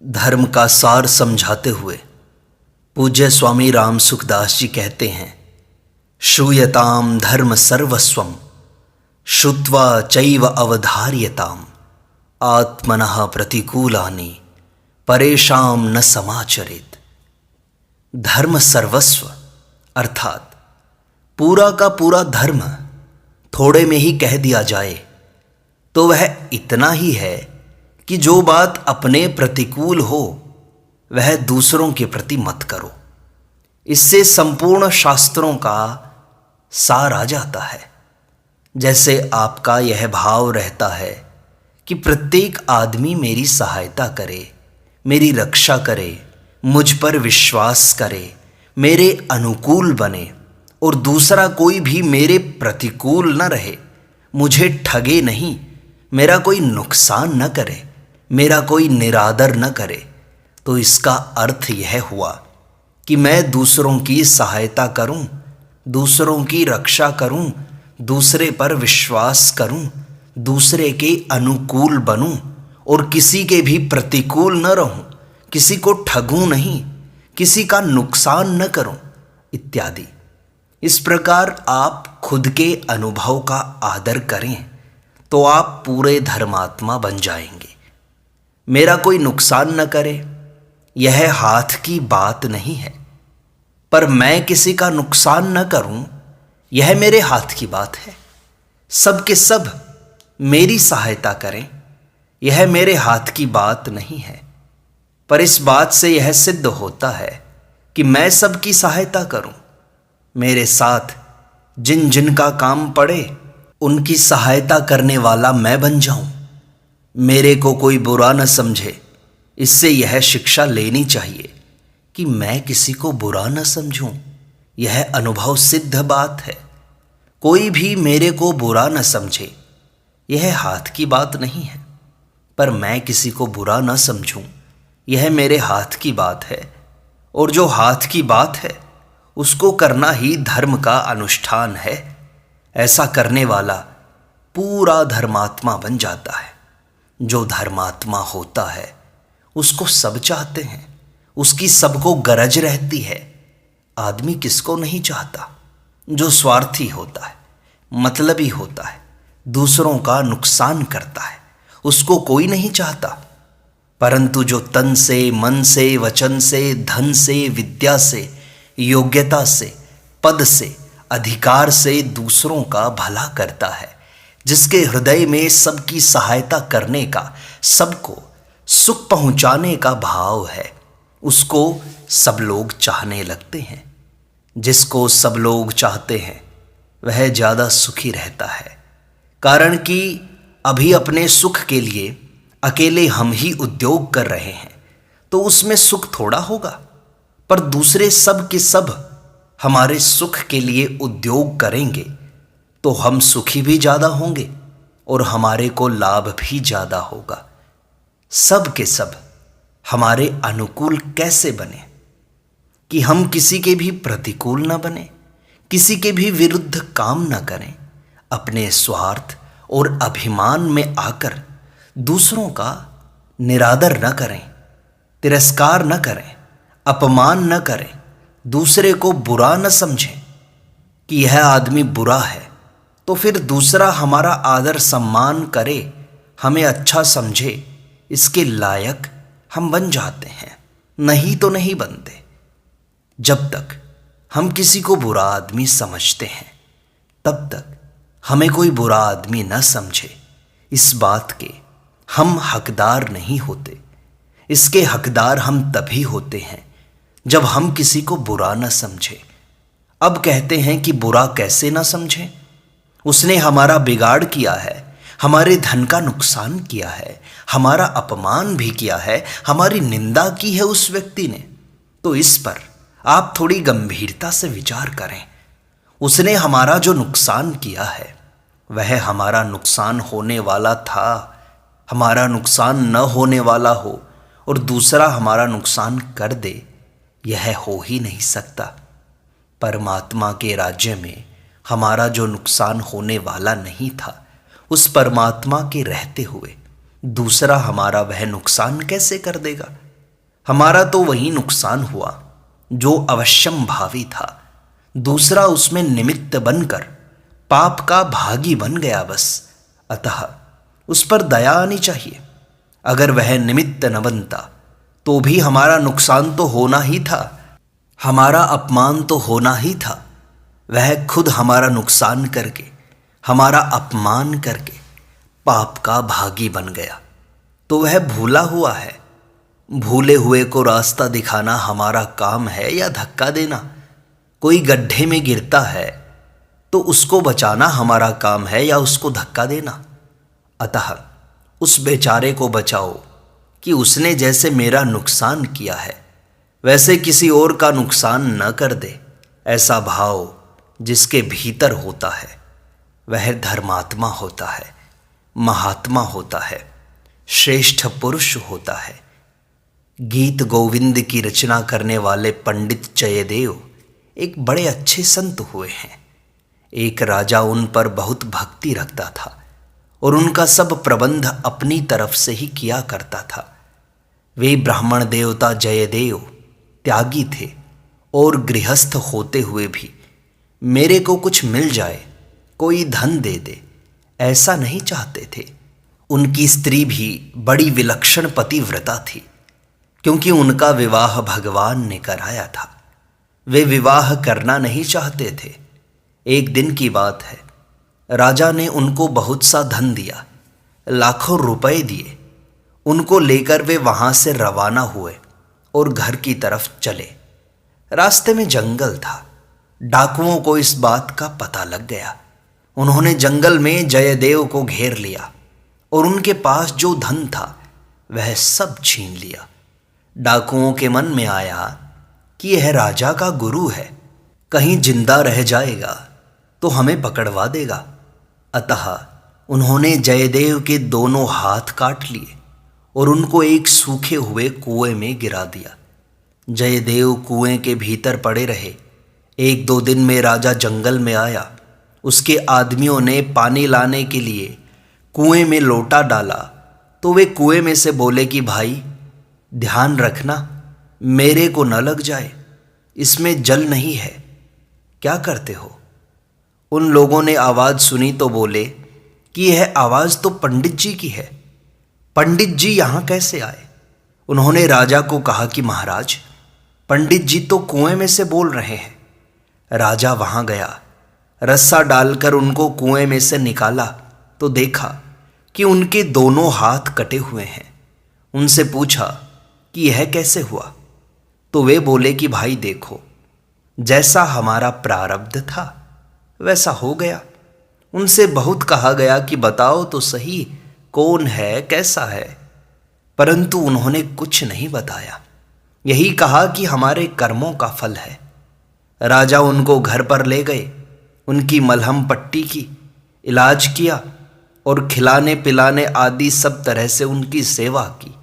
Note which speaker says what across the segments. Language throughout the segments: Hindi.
Speaker 1: धर्म का सार समझाते हुए पूज्य स्वामी राम सुखदास जी कहते हैं, श्रूयताम धर्म सर्वस्वम श्रुत्वा चैव अवधार्यताम आत्मनः प्रतिकूलानि परेशान न समाचरेत। धर्म सर्वस्व अर्थात पूरा का पूरा धर्म थोड़े में ही कह दिया जाए तो वह इतना ही है कि जो बात अपने प्रतिकूल हो वह दूसरों के प्रति मत करो। इससे संपूर्ण शास्त्रों का सार आ जाता है। जैसे आपका यह भाव रहता है कि प्रत्येक आदमी मेरी सहायता करे, मेरी रक्षा करे, मुझ पर विश्वास करे, मेरे अनुकूल बने और दूसरा कोई भी मेरे प्रतिकूल न रहे, मुझे ठगे नहीं, मेरा कोई नुकसान न करे, मेरा कोई निरादर न करे, तो इसका अर्थ यह हुआ कि मैं दूसरों की सहायता करूं, दूसरों की रक्षा करूं, दूसरे पर विश्वास करूं, दूसरे के अनुकूल बनूं और किसी के भी प्रतिकूल न रहूं, किसी को ठगूं नहीं, किसी का नुकसान न करूं इत्यादि। इस प्रकार आप खुद के अनुभव का आदर करें तो आप पूरे धर्मात्मा बन जाएंगे। मेरा कोई नुकसान न करे यह हाथ की बात नहीं है, पर मैं किसी का नुकसान न करूं यह मेरे हाथ की बात है। सब के सब मेरी सहायता करें यह मेरे हाथ की बात नहीं है, पर इस बात से यह सिद्ध होता है कि मैं सबकी सहायता करूं। मेरे साथ जिन जिन का काम पड़े उनकी सहायता करने वाला मैं बन जाऊं। मेरे को कोई बुरा न समझे, इससे यह शिक्षा लेनी चाहिए कि मैं किसी को बुरा न समझूं। यह अनुभव सिद्ध बात है। कोई भी मेरे को बुरा न समझे यह हाथ की बात नहीं है, पर मैं किसी को बुरा न समझूं यह मेरे हाथ की बात है। और जो हाथ की बात है उसको करना ही धर्म का अनुष्ठान है। ऐसा करने वाला पूरा धर्मात्मा बन जाता है। जो धर्मात्मा होता है उसको सब चाहते हैं, उसकी सबको गरज रहती है। आदमी किसको नहीं चाहता? जो स्वार्थी होता है, मतलबी होता है, दूसरों का नुकसान करता है, उसको कोई नहीं चाहता। परंतु जो तन से, मन से, वचन से, धन से, विद्या से, योग्यता से, पद से, अधिकार से दूसरों का भला करता है, जिसके हृदय में सबकी सहायता करने का, सबको सुख पहुंचाने का भाव है, उसको सब लोग चाहने लगते हैं। जिसको सब लोग चाहते हैं वह ज़्यादा सुखी रहता है। कारण कि अभी अपने सुख के लिए अकेले हम ही उद्योग कर रहे हैं तो उसमें सुख थोड़ा होगा, पर दूसरे सब के सब हमारे सुख के लिए उद्योग करेंगे तो हम सुखी भी ज़्यादा होंगे और हमारे को लाभ भी ज़्यादा होगा। सब के सब हमारे अनुकूल कैसे बने कि हम किसी के भी प्रतिकूल न बने, किसी के भी विरुद्ध काम न करें, अपने स्वार्थ और अभिमान में आकर दूसरों का निरादर न करें, तिरस्कार न करें, अपमान न करें, दूसरे को बुरा न समझें कि यह आदमी बुरा है तो फिर दूसरा हमारा आदर सम्मान करे, हमें अच्छा समझे, इसके लायक हम बन जाते हैं। नहीं तो नहीं बनते। जब तक हम किसी को बुरा आदमी समझते हैं तब तक हमें कोई बुरा आदमी न समझे, इस बात के हम हकदार नहीं होते। इसके हकदार हम तभी होते हैं जब हम किसी को बुरा न समझे। अब कहते हैं कि बुरा कैसे न समझें? उसने हमारा बिगाड़ किया है, हमारे धन का नुकसान किया है, हमारा अपमान भी किया है, हमारी निंदा की है उस व्यक्ति ने, तो इस पर आप थोड़ी गंभीरता से विचार करें। उसने हमारा जो नुकसान किया है वह हमारा नुकसान होने वाला था। हमारा नुकसान न होने वाला हो और दूसरा हमारा नुकसान कर दे, यह हो ही नहीं सकता। परमात्मा के राज्य में हमारा जो नुकसान होने वाला नहीं था, उस परमात्मा के रहते हुए दूसरा हमारा वह नुकसान कैसे कर देगा? हमारा तो वही नुकसान हुआ जो अवश्यम भावी था, दूसरा उसमें निमित्त बनकर पाप का भागी बन गया बस। अतः उस पर दया आनी चाहिए। अगर वह निमित्त न बनता तो भी हमारा नुकसान तो होना ही था, हमारा अपमान तो होना ही था। वह खुद हमारा नुकसान करके, हमारा अपमान करके पाप का भागी बन गया, तो वह भूला हुआ है। भूले हुए को रास्ता दिखाना हमारा काम है या धक्का देना? कोई गड्ढे में गिरता है तो उसको बचाना हमारा काम है या उसको धक्का देना? अतः उस बेचारे को बचाओ कि उसने जैसे मेरा नुकसान किया है वैसे किसी और का नुकसान न कर दे। ऐसा भाव जिसके भीतर होता है वह धर्मात्मा होता है, महात्मा होता है, श्रेष्ठ पुरुष होता है। गीत गोविंद की रचना करने वाले पंडित जयदेव एक बड़े अच्छे संत हुए हैं। एक राजा उन पर बहुत भक्ति रखता था और उनका सब प्रबंध अपनी तरफ से ही किया करता था। वे ब्राह्मण देवता जयदेव त्यागी थे और गृहस्थ होते हुए भी मेरे को कुछ मिल जाए, कोई धन दे दे, ऐसा नहीं चाहते थे। उनकी स्त्री भी बड़ी विलक्षण पतिव्रता थी, क्योंकि उनका विवाह भगवान ने कराया था। वे विवाह करना नहीं चाहते थे। एक दिन की बात है, राजा ने उनको बहुत सा धन दिया, लाखों रुपए दिए। उनको लेकर वे वहां से रवाना हुए और घर की तरफ चले। रास्ते में जंगल था। डाकुओं को इस बात का पता लग गया। उन्होंने जंगल में जयदेव को घेर लिया और उनके पास जो धन था वह सब छीन लिया। डाकुओं के मन में आया कि यह राजा का गुरु है, कहीं जिंदा रह जाएगा तो हमें पकड़वा देगा। अतः उन्होंने जयदेव के दोनों हाथ काट लिए और उनको एक सूखे हुए कुएं में गिरा दिया। जयदेव कुएं के भीतर पड़े रहे। एक दो दिन में राजा जंगल में आया। उसके आदमियों ने पानी लाने के लिए कुएं में लोटा डाला तो वे कुएं में से बोले कि भाई ध्यान रखना, मेरे को न लग जाए, इसमें जल नहीं है, क्या करते हो? उन लोगों ने आवाज़ सुनी तो बोले कि यह आवाज़ तो पंडित जी की है। पंडित जी यहाँ कैसे आए? उन्होंने राजा को कहा कि महाराज, पंडित जी तो कुएं में से बोल रहे हैं। राजा वहां गया, रस्सा डालकर उनको कुएं में से निकाला तो देखा कि उनके दोनों हाथ कटे हुए हैं। उनसे पूछा कि यह कैसे हुआ? तो वे बोले कि भाई देखो, जैसा हमारा प्रारब्ध था वैसा हो गया। उनसे बहुत कहा गया कि बताओ तो सही, कौन है, कैसा है, परंतु उन्होंने कुछ नहीं बताया। यही कहा कि हमारे कर्मों का फल है। राजा उनको घर पर ले गए, उनकी मलहम पट्टी की, इलाज किया और खिलाने पिलाने आदि सब तरह से उनकी सेवा की।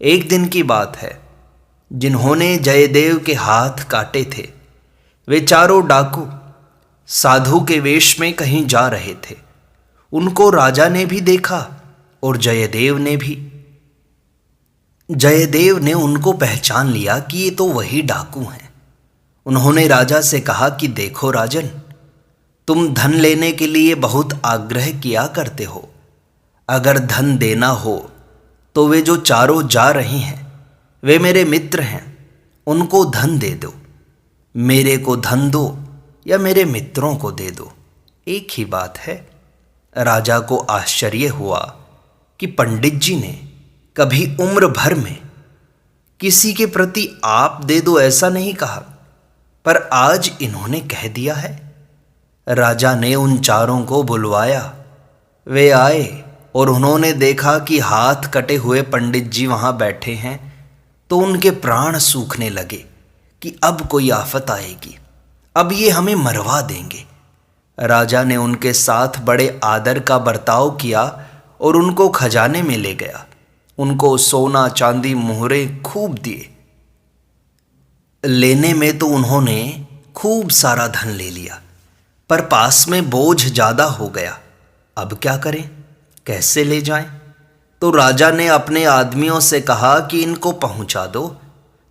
Speaker 1: एक दिन की बात है, जिन्होंने जयदेव के हाथ काटे थे वे चारों डाकू साधु के वेश में कहीं जा रहे थे। उनको राजा ने भी देखा और जयदेव ने भी। जयदेव ने उनको पहचान लिया कि ये तो वही डाकू हैं। उन्होंने राजा से कहा कि देखो राजन, तुम धन लेने के लिए बहुत आग्रह किया करते हो। अगर धन देना हो तो वे जो चारों जा रहे हैं वे मेरे मित्र हैं, उनको धन दे दो। मेरे को धन दो या मेरे मित्रों को दे दो, एक ही बात है। राजा को आश्चर्य हुआ कि पंडित जी ने कभी उम्र भर में किसी के प्रति आप दे दो ऐसा नहीं कहा, पर आज इन्होंने कह दिया है। राजा ने उन चारों को बुलवाया। वे आए और उन्होंने देखा कि हाथ कटे हुए पंडित जी वहां बैठे हैं, तो उनके प्राण सूखने लगे कि अब कोई आफत आएगी, अब ये हमें मरवा देंगे। राजा ने उनके साथ बड़े आदर का बर्ताव किया और उनको खजाने में ले गया। उनको सोना चांदी मुहरे खूब दिए। लेने में तो उन्होंने खूब सारा धन ले लिया, पर पास में बोझ ज्यादा हो गया। अब क्या करें, कैसे ले जाएं? तो राजा ने अपने आदमियों से कहा कि इनको पहुंचा दो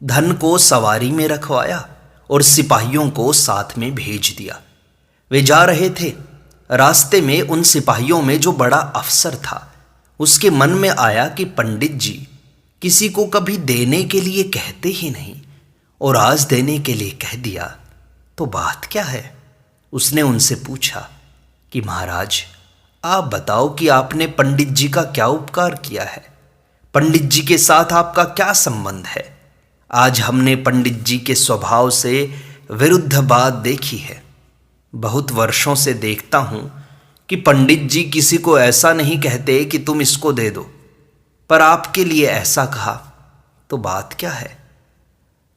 Speaker 1: धन को सवारी में रखवाया और सिपाहियों को साथ में भेज दिया। वे जा रहे थे। रास्ते में उन सिपाहियों में जो बड़ा अफसर था, उसके मन में आया कि पंडित जी किसी को कभी देने के लिए कहते ही नहीं, और आज देने के लिए कह दिया, तो बात क्या है। उसने उनसे पूछा कि महाराज, आप बताओ कि आपने पंडित जी का क्या उपकार किया है, पंडित जी के साथ आपका क्या संबंध है। आज हमने पंडित जी के स्वभाव से विरुद्ध बात देखी है। बहुत वर्षों से देखता हूं कि पंडित जी किसी को ऐसा नहीं कहते कि तुम इसको दे दो, पर आपके लिए ऐसा कहा, तो बात क्या है।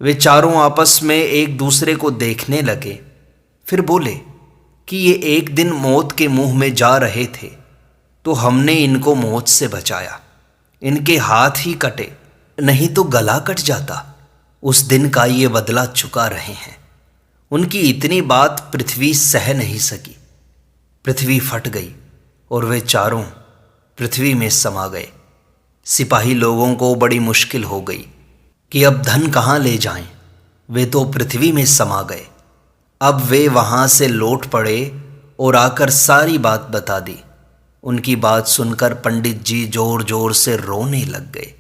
Speaker 1: वे चारों आपस में एक दूसरे को देखने लगे, फिर बोले कि ये एक दिन मौत के मुंह में जा रहे थे तो हमने इनको मौत से बचाया। इनके हाथ ही कटे, नहीं तो गला कट जाता। उस दिन का ये बदला चुका रहे हैं। उनकी इतनी बात पृथ्वी सह नहीं सकी। पृथ्वी फट गई और वे चारों पृथ्वी में समा गए। सिपाही लोगों को बड़ी मुश्किल हो गई कि अब धन कहाँ ले जाएं। वे तो पृथ्वी में समा गए। अब वे वहाँ से लौट पड़े और आकर सारी बात बता दी। उनकी बात सुनकर पंडित जी जोर जोर से रोने लग गए।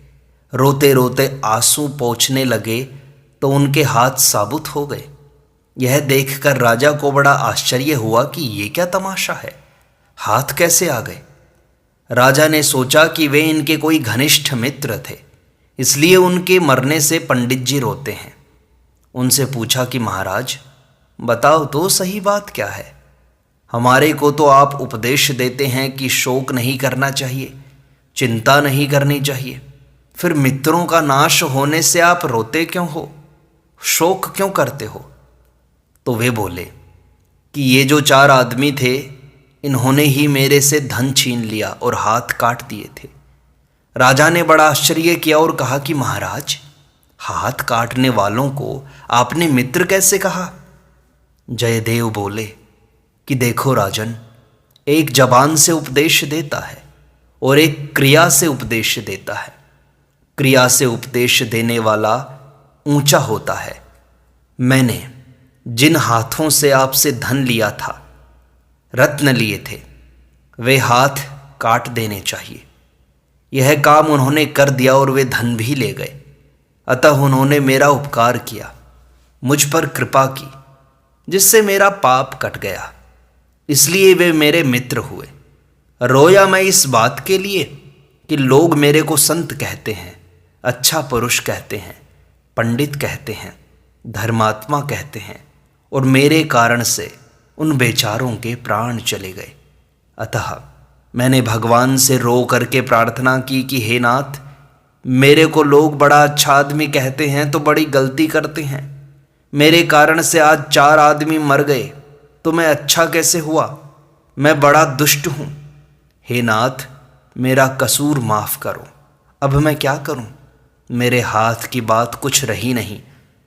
Speaker 1: रोते रोते आंसू पोंछने लगे तो उनके हाथ साबुत हो गए। यह देखकर राजा को बड़ा आश्चर्य हुआ कि ये क्या तमाशा है, हाथ कैसे आ गए। राजा ने सोचा कि वे इनके कोई घनिष्ठ मित्र थे, इसलिए उनके मरने से पंडित जी रोते हैं। उनसे पूछा कि महाराज, बताओ तो सही बात क्या है। हमारे को तो आप उपदेश देते हैं कि शोक नहीं करना चाहिए, चिंता नहीं करनी चाहिए, फिर मित्रों का नाश होने से आप रोते क्यों हो, शोक क्यों करते हो। तो वे बोले कि ये जो 4 आदमी थे, इन्होंने ही मेरे से धन छीन लिया और हाथ काट दिए थे। राजा ने बड़ा आश्चर्य किया और कहा कि महाराज, हाथ काटने वालों को आपने मित्र कैसे कहा। जयदेव बोले कि देखो राजन, एक जबान से उपदेश देता है और एक क्रिया से उपदेश देता है। क्रिया से उपदेश देने वाला ऊंचा होता है। मैंने जिन हाथों से आपसे धन लिया था, रत्न लिए थे, वे हाथ काट देने चाहिए। यह काम उन्होंने कर दिया और वे धन भी ले गए। अतः उन्होंने मेरा उपकार किया, मुझ पर कृपा की, जिससे मेरा पाप कट गया, इसलिए वे मेरे मित्र हुए। रोया मैं इस बात के लिए कि लोग मेरे को संत कहते हैं, अच्छा पुरुष कहते हैं, पंडित कहते हैं, धर्मात्मा कहते हैं, और मेरे कारण से उन बेचारों के प्राण चले गए। अतः मैंने भगवान से रो करके प्रार्थना की कि हे नाथ, मेरे को लोग बड़ा अच्छा आदमी कहते हैं तो बड़ी गलती करते हैं। मेरे कारण से आज 4 आदमी मर गए तो मैं अच्छा कैसे हुआ। मैं बड़ा दुष्ट हूँ। हे नाथ, मेरा कसूर माफ करो। अब मैं क्या करूँ, मेरे हाथ की बात कुछ रही नहीं,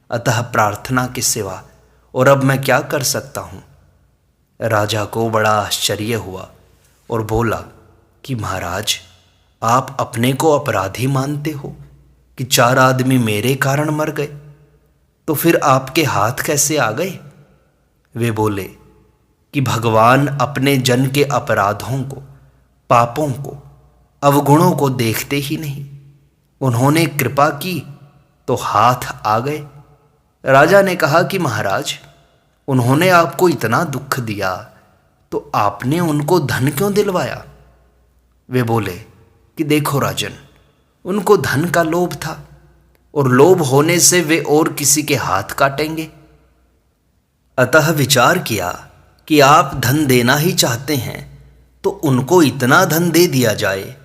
Speaker 1: अतः प्रार्थना के सिवा और अब मैं क्या कर सकता हूँ। राजा को बड़ा आश्चर्य हुआ और बोला कि महाराज, आप अपने को अपराधी मानते हो कि 4 आदमी मेरे कारण मर गए, तो फिर आपके हाथ कैसे आ गए। वे बोले कि भगवान अपने जन के अपराधों को, पापों को, अवगुणों को देखते ही नहीं। उन्होंने कृपा की तो हाथ आ गए। राजा ने कहा कि महाराज, उन्होंने आपको इतना दुख दिया तो आपने उनको धन क्यों दिलवाया। वे बोले कि देखो राजन, उनको धन का लोभ था और लोभ होने से वे और किसी के हाथ काटेंगे। अतः विचार किया कि आप धन देना ही चाहते हैं तो उनको इतना धन दे दिया जाए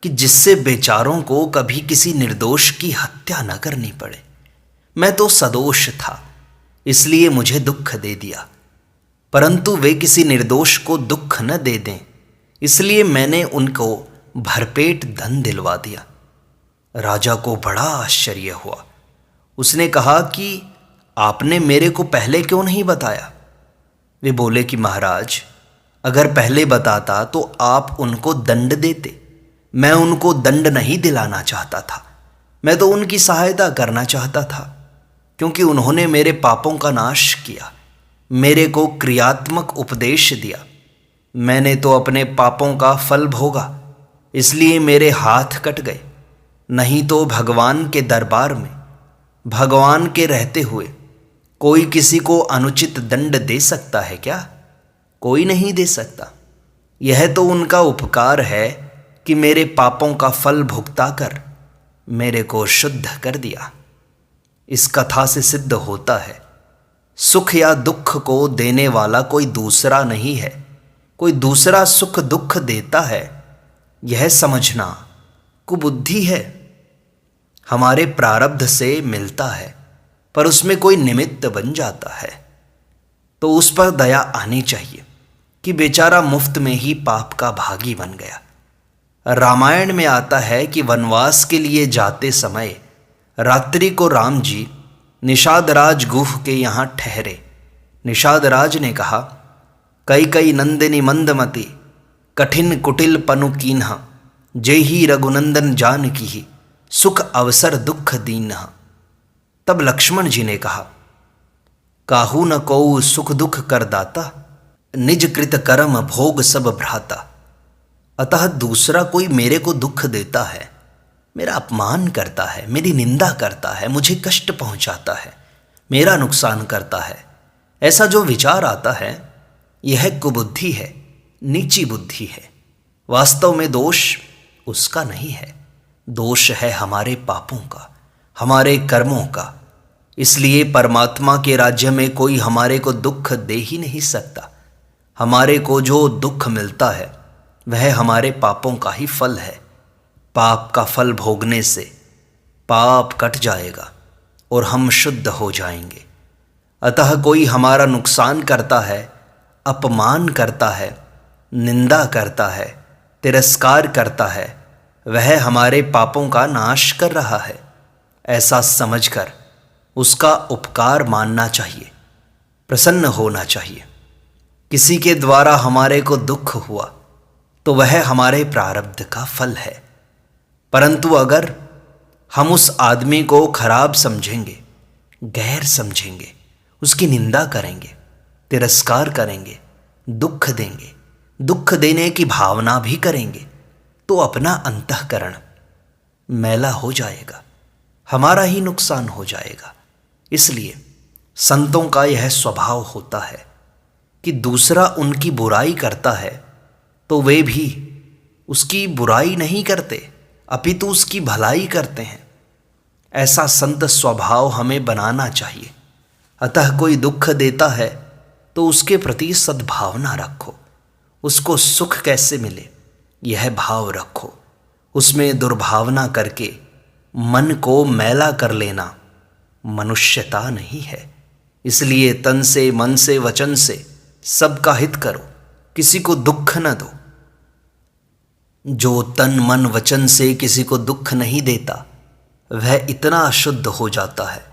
Speaker 1: कि जिससे बेचारों को कभी किसी निर्दोष की हत्या न करनी पड़े। मैं तो सदोष था, इसलिए मुझे दुख दे दिया, परंतु वे किसी निर्दोष को दुख न दे दें, इसलिए मैंने उनको भरपेट धन दिलवा दिया। राजा को बड़ा आश्चर्य हुआ। उसने कहा कि आपने मेरे को पहले क्यों नहीं बताया। वे बोले कि महाराज, अगर पहले बताता तो आप उनको दंड देते। मैं उनको दंड नहीं दिलाना चाहता था, मैं तो उनकी सहायता करना चाहता था। क्योंकि उन्होंने मेरे पापों का नाश किया, मेरे को क्रियात्मक उपदेश दिया। मैंने तो अपने पापों का फल भोगा, इसलिए मेरे हाथ कट गए। नहीं तो भगवान के दरबार में, भगवान के रहते हुए कोई किसी को अनुचित दंड दे सकता है क्या? कोई नहीं दे सकता। यह तो उनका उपकार है कि मेरे पापों का फल भुगता कर मेरे को शुद्ध कर दिया। इस कथा से सिद्ध होता है सुख या दुख को देने वाला कोई दूसरा नहीं है, कोई दूसरा सुख दुख देता है, यह समझना कुबुद्धि है। हमारे प्रारब्ध से मिलता है पर उसमें कोई निमित्त बन जाता है, तो उस पर दया आनी चाहिए कि बेचारा मुफ्त में ही पाप का भागी बन गया। रामायण में आता है कि वनवास के लिए जाते समय रात्रि को राम जी निषाद राज गुह के यहाँ ठहरे। निषाद राज ने कहा, कई कई नंदिनी मंदमती कठिन कुटिल पनु कीन्हा, जेही रघुनंदन जान की सुख अवसर दुख दीन्हा। तब लक्ष्मण जी ने कहा, काहू न कोऊ सुख दुख कर दाता, निज कृत कर्म भोग सब भ्राता। अतः दूसरा कोई मेरे को दुख देता है, मेरा अपमान करता है, मेरी निंदा करता है, मुझे कष्ट पहुंचाता है, मेरा नुकसान करता है, ऐसा जो विचार आता है यह कुबुद्धि है, नीची बुद्धि है। वास्तव में दोष उसका नहीं है, दोष है हमारे पापों का, हमारे कर्मों का। इसलिए परमात्मा के राज्य में कोई हमारे को दुख दे ही नहीं सकता। हमारे को जो दुख मिलता है वह हमारे पापों का ही फल है। पाप का फल भोगने से पाप कट जाएगा और हम शुद्ध हो जाएंगे। अतः कोई हमारा नुकसान करता है, अपमान करता है, निंदा करता है, तिरस्कार करता है, वह हमारे पापों का नाश कर रहा है, ऐसा समझकर उसका उपकार मानना चाहिए, प्रसन्न होना चाहिए। किसी के द्वारा हमारे को दुख हुआ तो वह हमारे प्रारब्ध का फल है, परंतु अगर हम उस आदमी को खराब समझेंगे, गैर समझेंगे, उसकी निंदा करेंगे, तिरस्कार करेंगे, दुख देंगे, दुख देने की भावना भी करेंगे, तो अपना अंतःकरण मैला हो जाएगा, हमारा ही नुकसान हो जाएगा। इसलिए संतों का यह स्वभाव होता है कि दूसरा उनकी बुराई करता है तो वे भी उसकी बुराई नहीं करते, अपितु उसकी भलाई करते हैं। ऐसा संत स्वभाव हमें बनाना चाहिए। अतः कोई दुख देता है तो उसके प्रति सद्भावना रखो, उसको सुख कैसे मिले यह भाव रखो। उसमें दुर्भावना करके मन को मैला कर लेना मनुष्यता नहीं है। इसलिए तन से, मन से, वचन से सबका हित करो, किसी को दुख न दो। जो तन मन वचन से किसी को दुख नहीं देता वह इतना शुद्ध हो जाता है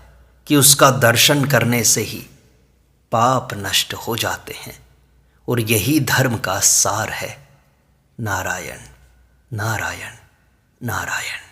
Speaker 1: कि उसका दर्शन करने से ही पाप नष्ट हो जाते हैं। और यही धर्म का सार है। नारायण नारायण नारायण।